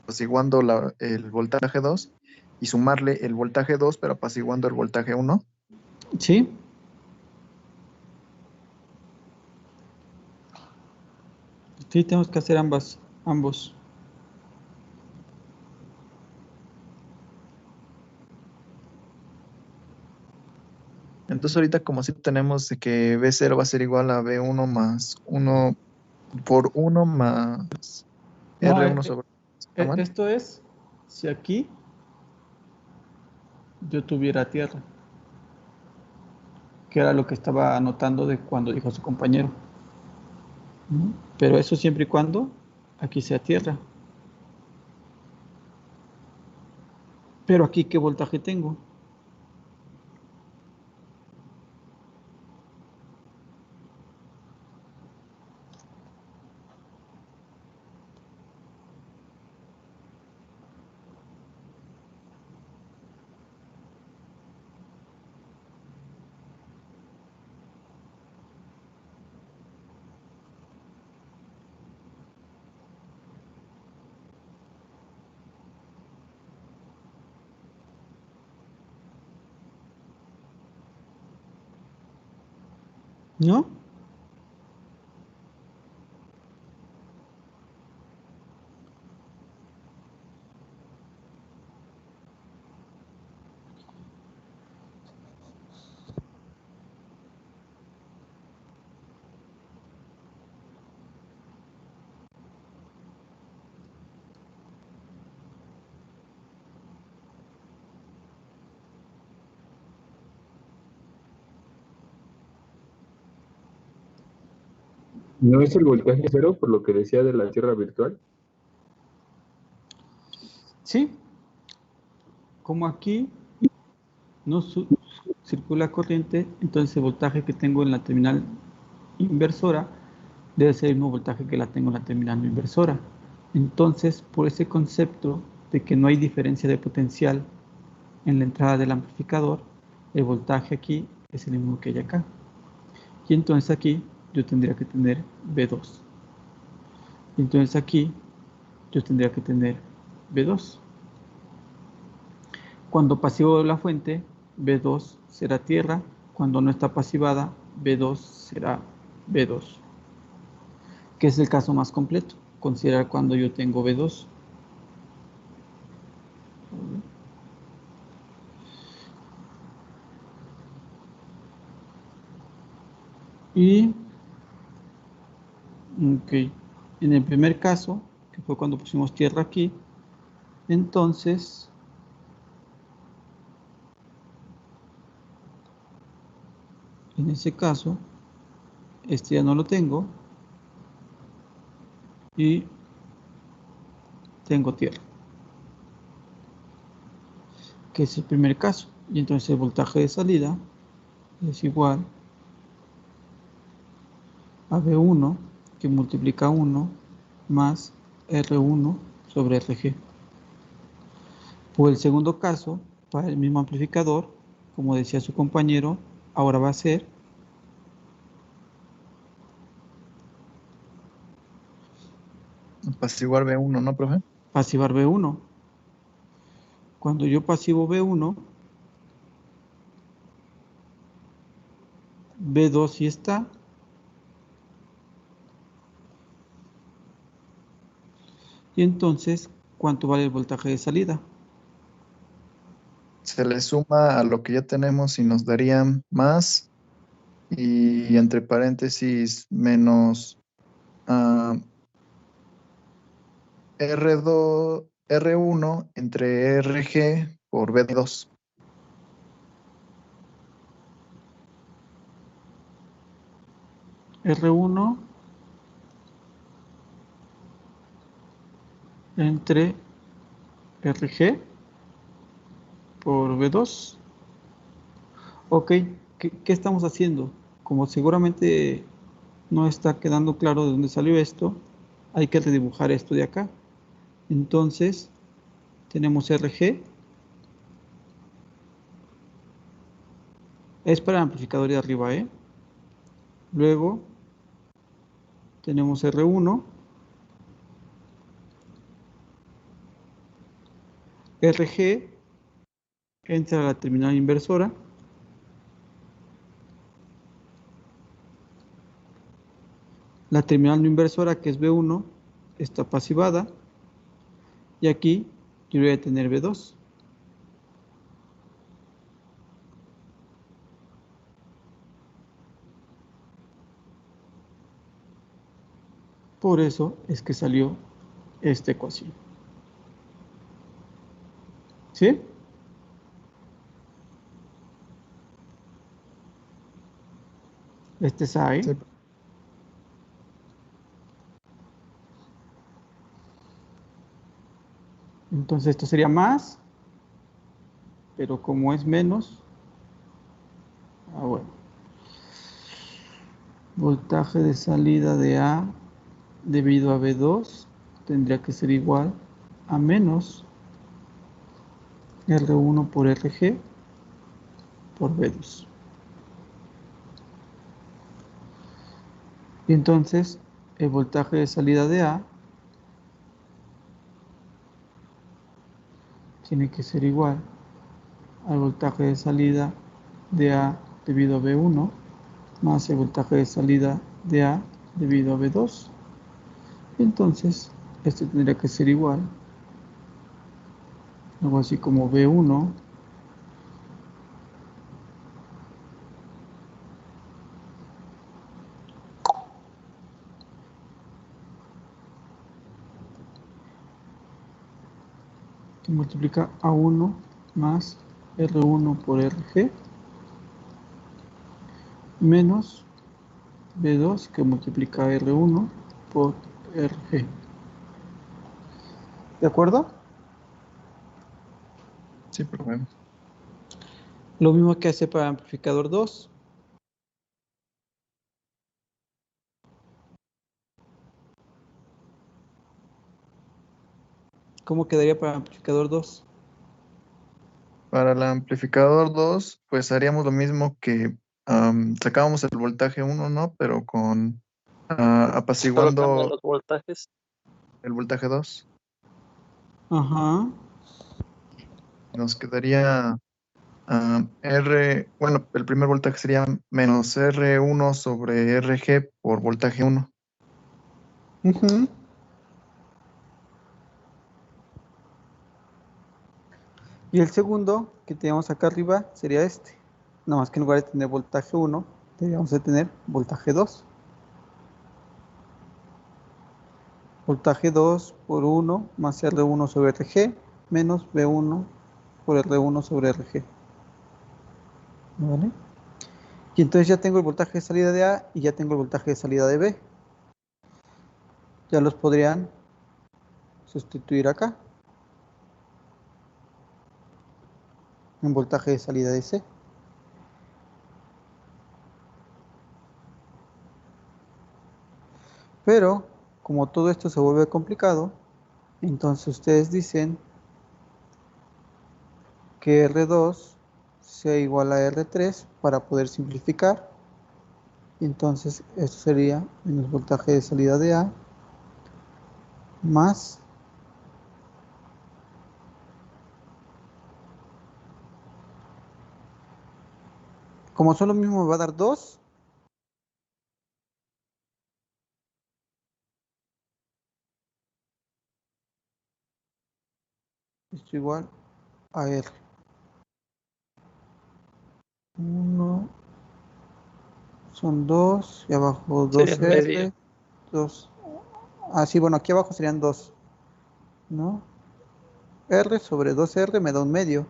apaciguando el voltaje 2 y sumarle el voltaje 2 pero apaciguando el voltaje 1. Sí. Sí, tenemos que hacer ambos. Entonces ahorita como si tenemos de que B0 va a ser igual a B1 más 1 por 1 más No, R1 sobre... ¿Está mal? esto es si aquí yo tuviera tierra, que era lo que estaba anotando de cuando dijo su compañero. ¿No? Pero eso siempre y cuando aquí sea tierra. Pero aquí, ¿qué voltaje tengo? ¿No? ¿No es el voltaje cero por lo que decía de la Tierra virtual? Sí, como aquí no circula corriente, entonces el voltaje que tengo en la terminal inversora debe ser el mismo voltaje que la tengo en la terminal no inversora. Entonces, por ese concepto de que no hay diferencia de potencial en la entrada del amplificador, el voltaje aquí es el mismo que hay acá. Y entonces aquí yo tendría que tener B2. Y entonces aquí yo tendría que tener B2. Cuando pasivo la fuente, B2 será tierra. Cuando no está pasivada, B2 será B2. Que es el caso más completo. Considerar cuando yo tengo B2. Y Ok. En el primer caso, que fue cuando pusimos tierra aquí, entonces en ese caso, este ya no lo tengo y tengo tierra, que es el primer caso. Y entonces el voltaje de salida es igual a V1, que multiplica 1 más R1 sobre RG. Por el segundo caso, para el mismo amplificador, como decía su compañero, ahora va a ser Apaciguar B1, ¿no, profe? pasivar V1. Cuando yo pasivo V1, V2 sí está. Y entonces, ¿cuánto vale el voltaje de salida? Se le suma a lo que ya tenemos y nos daría más, y entre paréntesis menos R2, R1 entre RG por B2. R1 entre RG por V2. Ok, ¿qué estamos haciendo? Como seguramente no está quedando claro de dónde salió esto, hay que redibujar esto de acá. Entonces, tenemos RG, es para el amplificador de arriba, ¿eh? Luego, tenemos R1, RG entra a la terminal inversora, la terminal no inversora, que es V1, está pasivada, y aquí yo voy a tener V2. Por eso es que salió esta ecuación. ¿Sí? Este es A, ¿eh? Sí. Entonces esto sería más, pero como es menos, bueno. Voltaje de salida de A debido a V2 tendría que ser igual a menos R1 por RG por V2. Y entonces el voltaje de salida de A tiene que ser igual al voltaje de salida de A debido a V1 más el voltaje de salida de A debido a V2. Entonces, este tendría que ser igual, algo así como V1 que multiplica A1 más R1 por RG menos V2 que multiplica R1 por RG. ¿De acuerdo? Sí, profe. Lo mismo que hace para amplificador 2. ¿Cómo quedaría para amplificador 2? Para el amplificador 2, pues haríamos lo mismo que sacábamos el voltaje 1, ¿no? Pero con Solo cambian apaciguando los voltajes. el voltaje 2. Ajá. Nos quedaría bueno, el primer voltaje sería menos R1 sobre RG por voltaje 1. Uh-huh. Y el segundo que tenemos acá arriba sería este. Nada más que en lugar de tener voltaje 1, deberíamos de tener voltaje 2. voltaje 2 por 1 más R1 sobre RG menos B1 por R1 sobre RG. ¿Vale? Y entonces ya tengo el voltaje de salida de A y ya tengo el voltaje de salida de B. Ya los podrían sustituir acá en voltaje de salida de C. Pero como todo esto se vuelve complicado, entonces ustedes dicen que R2 sea igual a R3 para poder simplificar. Entonces esto sería menos voltaje de salida de A más como son lo mismo me va a dar 2 esto igual a R 1 son 2 y abajo Sería 2R medio. 2 sí, bueno, aquí abajo serían 2, ¿no? R sobre 2R me da un medio,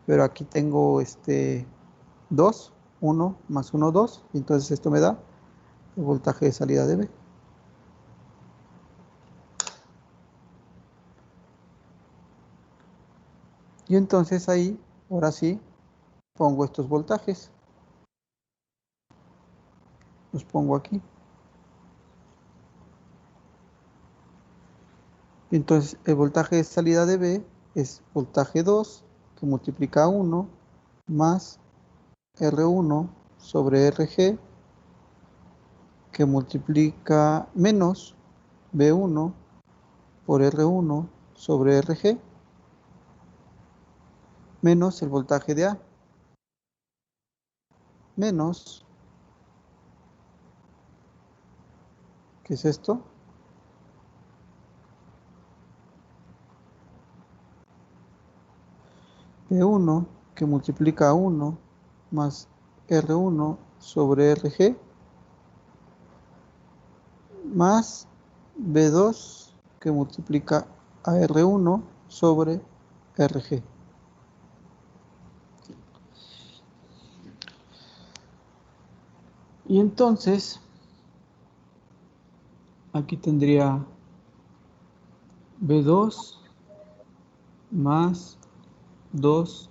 pero aquí tengo 2, 1 más 1, 2, y entonces esto me da el voltaje de salida de B. Y entonces ahí, ahora sí, pongo estos voltajes. Los pongo aquí. Entonces el voltaje de salida de B es voltaje 2 que multiplica 1 más R1 sobre RG que multiplica menos B1 por R1 sobre RG menos el voltaje de A menos, ¿qué es esto? B1 que multiplica 1 más R1 sobre RG más B2 que multiplica a R1 sobre RG. Y entonces, aquí tendría B2 más 2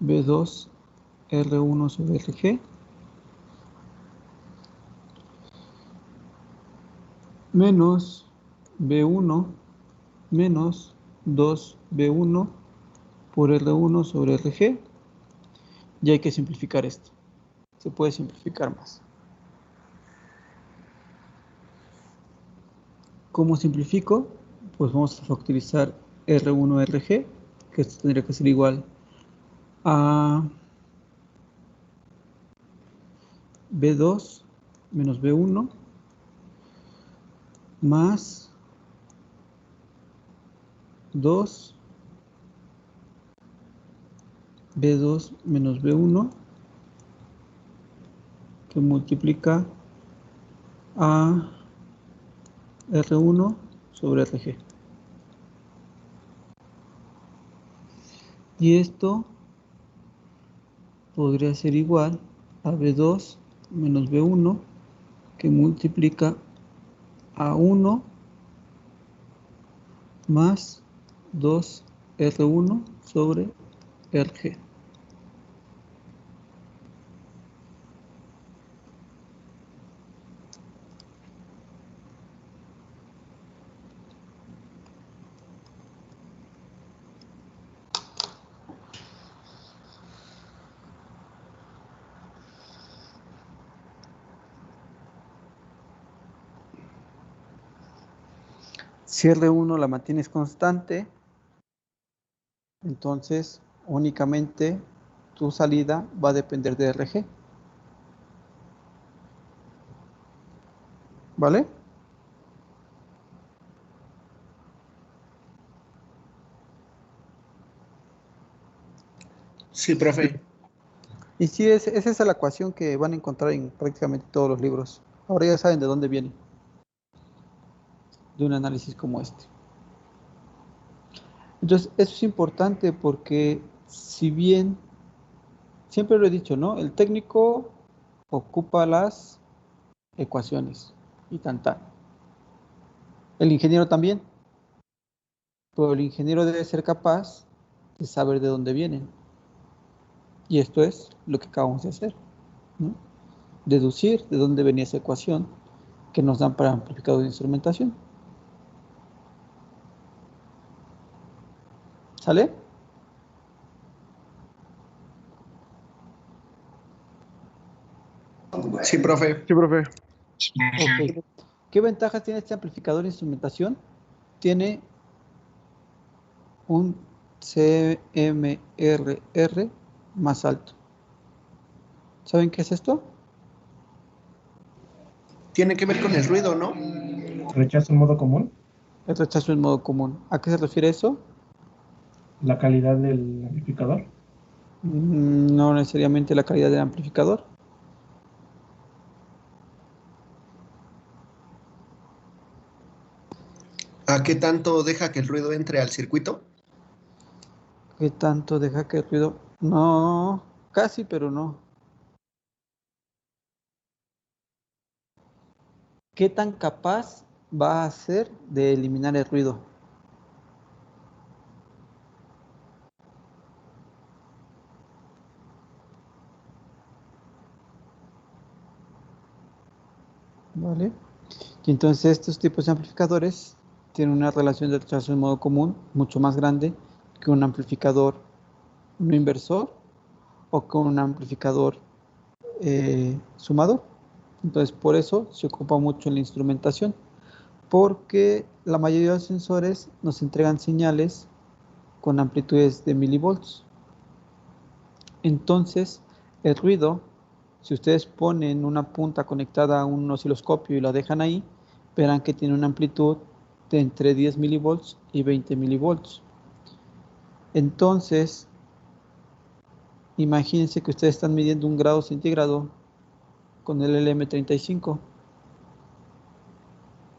B2 R1 sobre RG menos B1 menos 2 B1 por R1 sobre RG. Y hay que simplificar esto. Se puede simplificar más. ¿Cómo simplifico? Pues vamos a factorizar R1 RG, que esto tendría que ser igual a B2 menos B1 más 2 B2 menos B1 que multiplica a R1 sobre RG. Y esto podría ser igual a B2 menos B1 que multiplica a 1 más 2 R1 sobre RG. Si R1 la mantienes constante, entonces únicamente tu salida va a depender de RG. ¿Vale? Sí, profe. Y sí, esa es la ecuación que van a encontrar en prácticamente todos los libros. Ahora ya saben de dónde viene. de un análisis como este. Entonces, eso es importante porque si bien, siempre lo he dicho, ¿no? El técnico ocupa las ecuaciones y tan. El ingeniero también, pero el ingeniero debe ser capaz de saber de dónde vienen. Y esto es lo que acabamos de hacer, ¿no? Deducir de dónde venía esa ecuación que nos dan para amplificador de instrumentación. ¿Sale? Sí, profe. Sí, profe. Ok. ¿Qué ventajas tiene este amplificador de instrumentación? Tiene un CMRR más alto. ¿Saben qué es esto? Tiene que ver con el ruido, ¿no? Rechazo en modo común. El rechazo en modo común. ¿A qué se refiere eso? La calidad del amplificador. No necesariamente la calidad del amplificador. ¿A qué tanto deja que el ruido entre al circuito? ¿Qué tanto deja que el ruido? No, casi, pero no. ¿Qué tan capaz va a ser de eliminar el ruido? ¿Vale? Y entonces estos tipos de amplificadores tienen una relación de rechazo en modo común mucho más grande que un amplificador no inversor o con un amplificador sumador. Entonces por eso se ocupa mucho en la instrumentación, porque la mayoría de los sensores nos entregan señales con amplitudes de milivolts. Entonces el ruido, si ustedes ponen una punta conectada a un osciloscopio y la dejan ahí, verán que tiene una amplitud de entre 10 milivolts y 20 milivolts. Entonces, imagínense que ustedes están midiendo 1 grado centígrado con el LM35,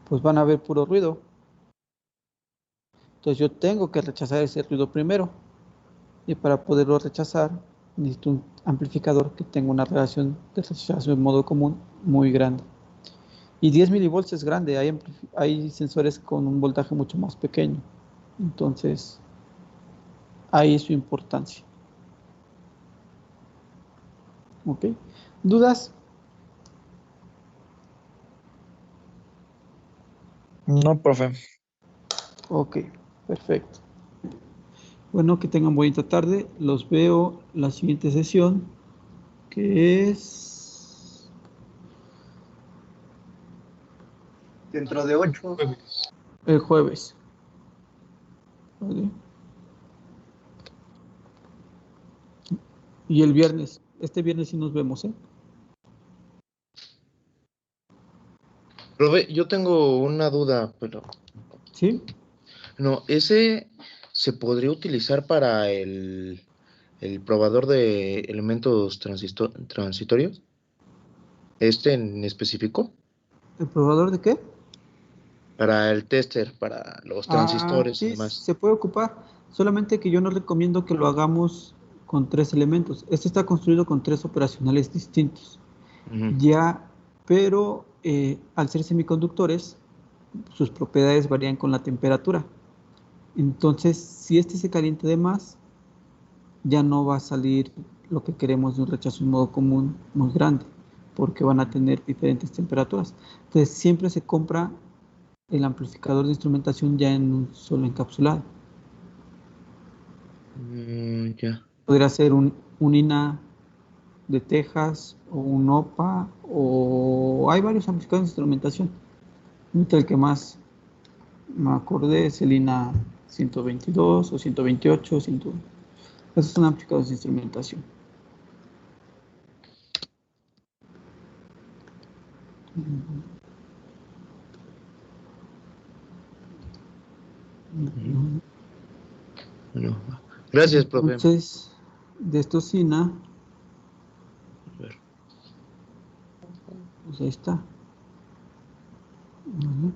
pues van a ver puro ruido. Entonces yo tengo que rechazar ese ruido primero, y para poderlo rechazar necesito un amplificador que tenga una relación de rechazo en modo común muy grande. Y 10 milivolts es grande, hay sensores con un voltaje mucho más pequeño. Entonces, ahí es su importancia. ¿Ok? ¿Dudas? No, profe. Ok, perfecto. Bueno, que tengan bonita tarde. Los veo la siguiente sesión, que es Dentro de 8. el jueves. ¿Vale? Y el viernes. Este viernes sí nos vemos, ¿eh? Profe, yo tengo una duda, pero ¿Sí? no, ese se podría utilizar para el probador de elementos transitorios, este en específico, ¿El probador de qué? para el tester, para los transistores y Sí, demás. se puede ocupar, solamente que yo no recomiendo que lo hagamos con 3 elementos. Este está construido con 3 operacionales distintos. Ujú. Ya, pero al ser semiconductores, sus propiedades varían con la temperatura. Entonces, si este se calienta de más, ya no va a salir lo que queremos de un rechazo en modo común muy grande, porque van a tener diferentes temperaturas. Entonces, siempre se compra el amplificador de instrumentación ya en un solo encapsulado. Ya. Podría ser un INA de Texas o un OPA, o hay varios amplificadores de instrumentación. El que más me acordé es el INA 122 o 128. Esos son amplificadores de instrumentación. Bueno, gracias, profe. Entonces, de estos INA, A ver. pues ahí está. Ujú.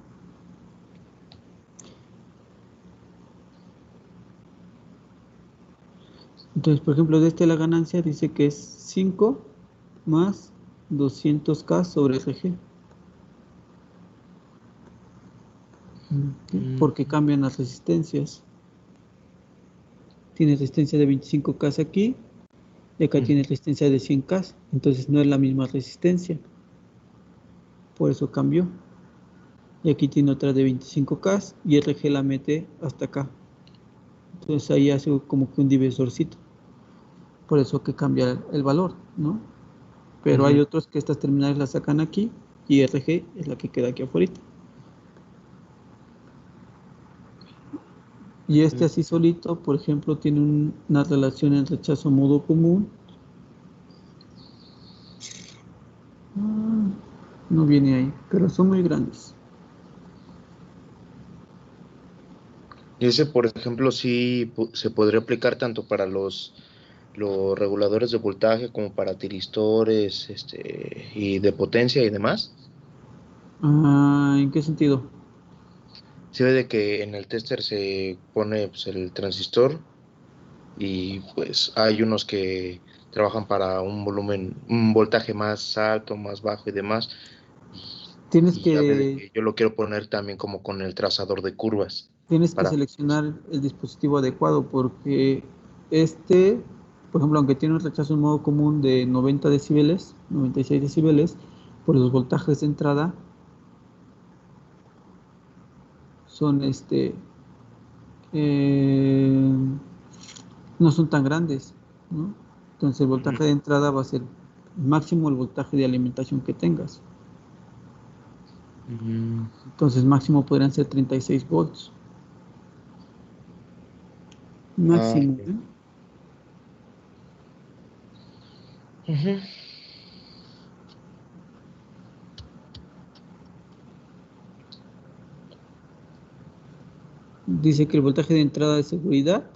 Entonces, por ejemplo, de la ganancia dice que es 5 más 200K sobre RG. Porque cambian las resistencias. Tienes resistencia de 25K aquí y acá tienes resistencia de 100K. Entonces no es la misma resistencia. Por eso cambió. Y aquí tiene otra de 25K y RG la mete hasta acá. Entonces ahí hace como que un divisorcito. Por eso que cambia el valor, ¿no? Pero hay otros que estas terminales las sacan aquí y RG es la que queda aquí afuera. Y así solito, por ejemplo, tiene una relación en rechazo modo común. No viene ahí, pero son muy grandes. Y ese, por ejemplo, sí se podría aplicar tanto para los reguladores de voltaje como para tiristores, y de potencia y demás. ¿En qué sentido? Se ve de que en el tester se pone pues, el transistor y pues hay unos que trabajan para un voltaje más alto, más bajo y demás. Tienes Y ya ve de que que yo lo quiero poner también como con el trazador de curvas. Para, seleccionar el dispositivo adecuado porque por ejemplo, aunque tiene un rechazo en modo común de 90 decibeles, 96 decibeles, por los voltajes de entrada son no son tan grandes, ¿no? Entonces el voltaje de entrada va a ser máximo el voltaje de alimentación que tengas. Entonces máximo podrían ser 36 volts. Máximo, Dice que el voltaje de entrada de seguridad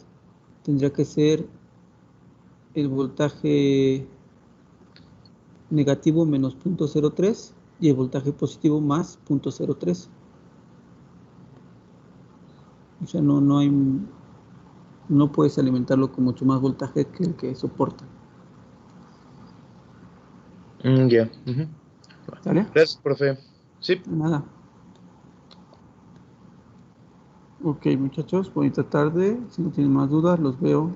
tendría que ser el voltaje negativo menos 0.03 y el voltaje positivo más 0.03. O sea, no puedes alimentarlo con mucho más voltaje que el que soporta. Ya. ¿Sale? Gracias, profe. Sí. Nada. Ok, muchachos, bonita tarde. Si no tienen más dudas, los veo